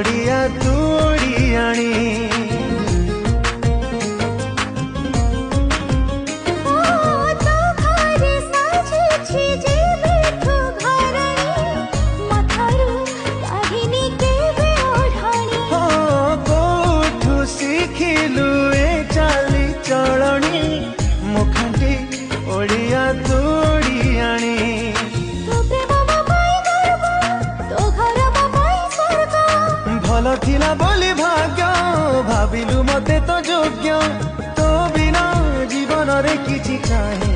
ओडिया तू ओडियाणी शिखिलु ए चाली चलणी मुखंडी ओडिया तू ओडियाणी भल थिला बोली भाग्य भाविलु मते तो योग्य तो बिना जीवन रे किछि चाहे